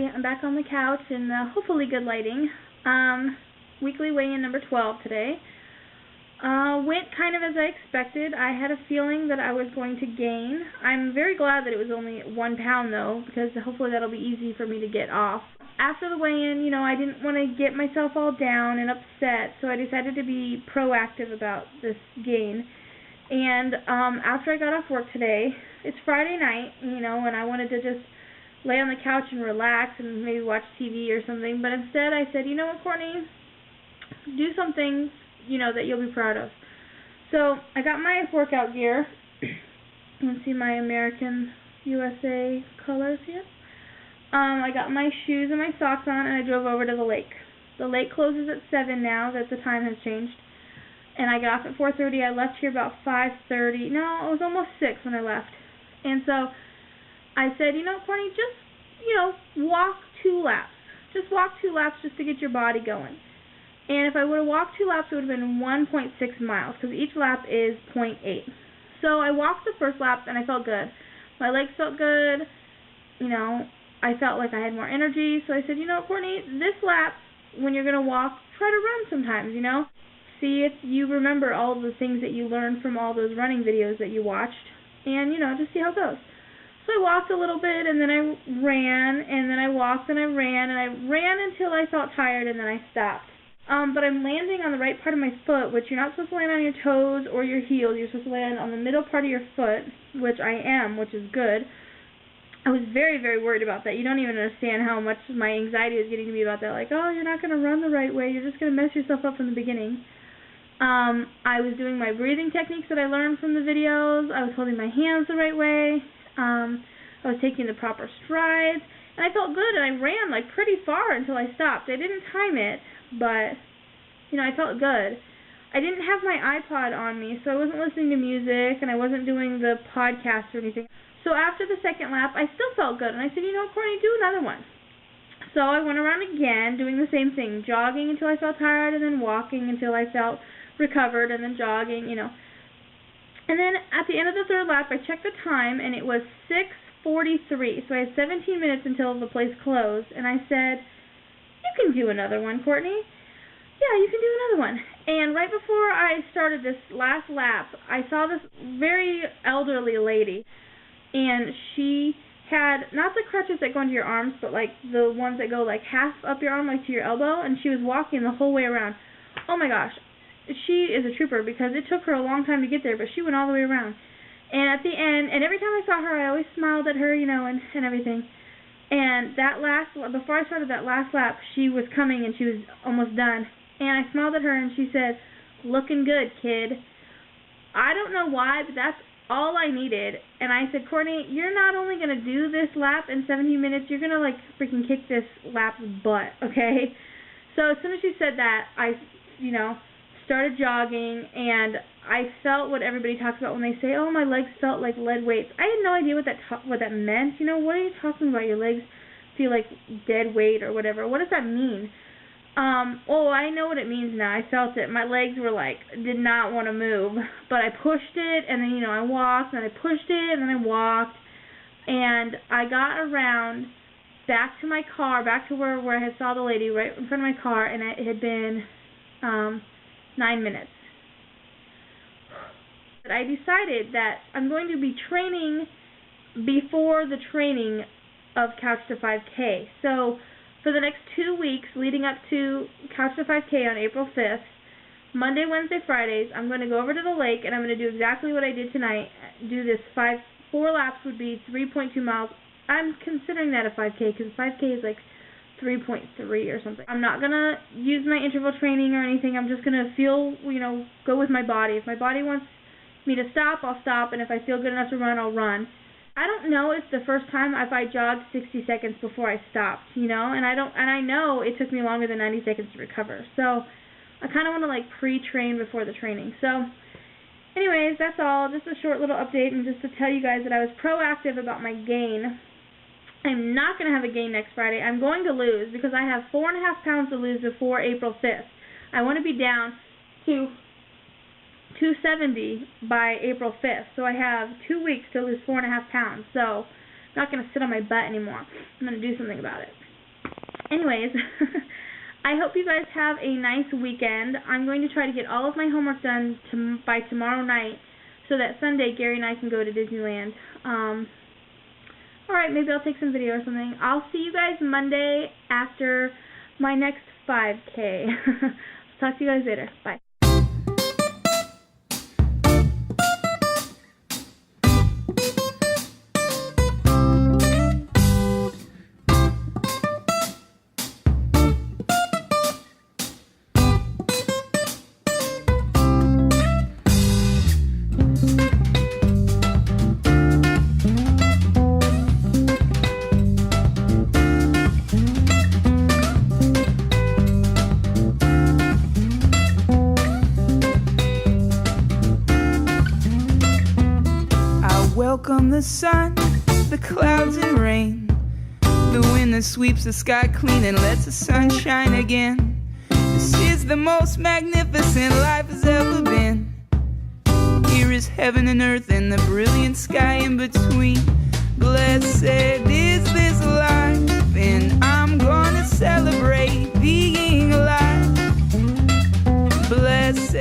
Hi, I'm back on the couch in hopefully good lighting. Weekly weigh-in number 12 today. Went kind of as I expected. I had a feeling that I was going to gain. I'm very glad that it was only 1 pound though, because hopefully that'll be easy for me to get off. After the weigh-in, you know, I didn't want to get myself all down and upset, so I decided to be proactive about this gain. And after I got off work today, it's Friday night, you know, and I wanted to just lay on the couch and relax and maybe watch TV or something, but instead I said, you know what, Courtney, do something, you know, that you'll be proud of. So I got my workout gear. You can see my American USA colors here. I got my shoes and my socks on, and I drove over to the lake. The lake closes at 7 now that the time has changed, and I got off at 4:30. I left here about 5:30. No, it was almost 6 when I left. And so I said, you know, Courtney, just, you know, walk 2 laps. Just walk 2 laps just to get your body going. And if I would have walked 2 laps, it would have been 1.6 miles, because each lap is 0.8. So I walked the first lap, and I felt good. My legs felt good. You know, I felt like I had more energy. So I said, you know, Courtney, this lap, when you're going to walk, try to run sometimes, you know. See if you remember all the things that you learned from all those running videos that you watched, and, you know, just see how it goes. So I walked a little bit, and then I ran, and then I walked, and I ran until I felt tired, and then I stopped. But I'm landing on the right part of my foot, which you're not supposed to land on your toes or your heels. You're supposed to land on the middle part of your foot, which I am, which is good. I was very, very worried about that. You don't even understand how much my anxiety was getting to me about that. Like, oh, you're not going to run the right way. You're just going to mess yourself up in the beginning. I was doing my breathing techniques that I learned from the videos. I was holding my hands the right way. I was taking the proper strides, and I felt good, and I ran like pretty far until I stopped. I didn't time it, but, you know, I felt good. I didn't have my iPod on me, so I wasn't listening to music, and I wasn't doing the podcast or anything. So after the second lap, I still felt good, and I said, you know, Courtney, do another one. So I went around again, doing the same thing, jogging until I felt tired, and then walking until I felt recovered, and then jogging, you know. And then at the end of the third lap, I checked the time, and it was 6:43. So I had 17 minutes until the place closed, and I said, you can do another one, Courtney. Yeah, you can do another one. And right before I started this last lap, I saw this very elderly lady, and she had not the crutches that go into your arms, but like the ones that go like half up your arm, like to your elbow, and she was walking the whole way around. Oh my gosh. She is a trooper, because it took her a long time to get there, but she went all the way around. And at the end, and every time I saw her, I always smiled at her, you know, and everything. And before I started that last lap, she was coming, and she was almost done. And I smiled at her, and she said, looking good, kid. I don't know why, but that's all I needed. And I said, Courtney, you're not only going to do this lap in 17 minutes, you're going to, like, freaking kick this lap's butt, okay? So as soon as she said that, I, you know, started jogging, and I felt what everybody talks about when they say, oh, my legs felt like lead weights. I had no idea what that meant. You know, what are you talking about? Your legs feel like dead weight or whatever. What does that mean? Oh, I know what it means now. I felt it. My legs were like, did not want to move, but I pushed it, and then, you know, I walked, and I pushed it, and then I walked, and I got around back to my car, back to where I had saw the lady right in front of my car, and it had been 9 minutes. But I decided that I'm going to be training before the training of Couch to 5K. So for the next 2 weeks leading up to Couch to 5K on April 5th, Monday, Wednesday, Fridays, I'm going to go over to the lake, and I'm going to do exactly what I did tonight. Do this 4 laps would be 3.2 miles. I'm considering that a 5K, because 5K is like 3.3 or something. I'm not going to use my interval training or anything. I'm just going to go with my body. If my body wants me to stop, I'll stop, and if I feel good enough to run, I'll run. I don't know if the first time if I jogged 60 seconds before I stopped, you know, and I know it took me longer than 90 seconds to recover. So I kind of want to like pre-train before the training. So anyways, that's all. Just a short little update, and just to tell you guys that I was proactive about my gain. I'm not going to have a gain next Friday. I'm going to lose, because I have 4.5 pounds to lose before April 5th. I want to be down to 270 by April 5th. So I have 2 weeks to lose 4.5 pounds. So I'm not going to sit on my butt anymore. I'm going to do something about it. Anyways, I hope you guys have a nice weekend. I'm going to try to get all of my homework done by tomorrow night so that Sunday Gary and I can go to Disneyland. Alright, maybe I'll take some video or something. I'll see you guys Monday after my next 5K. Talk to you guys later. Bye. Welcome the sun, the clouds and rain, the wind that sweeps the sky clean and lets the sun shine again. This is the most magnificent life has ever been. Here is heaven and earth and the brilliant sky in between. Blessed is this life, and I'm gonna celebrate being alive. Blessed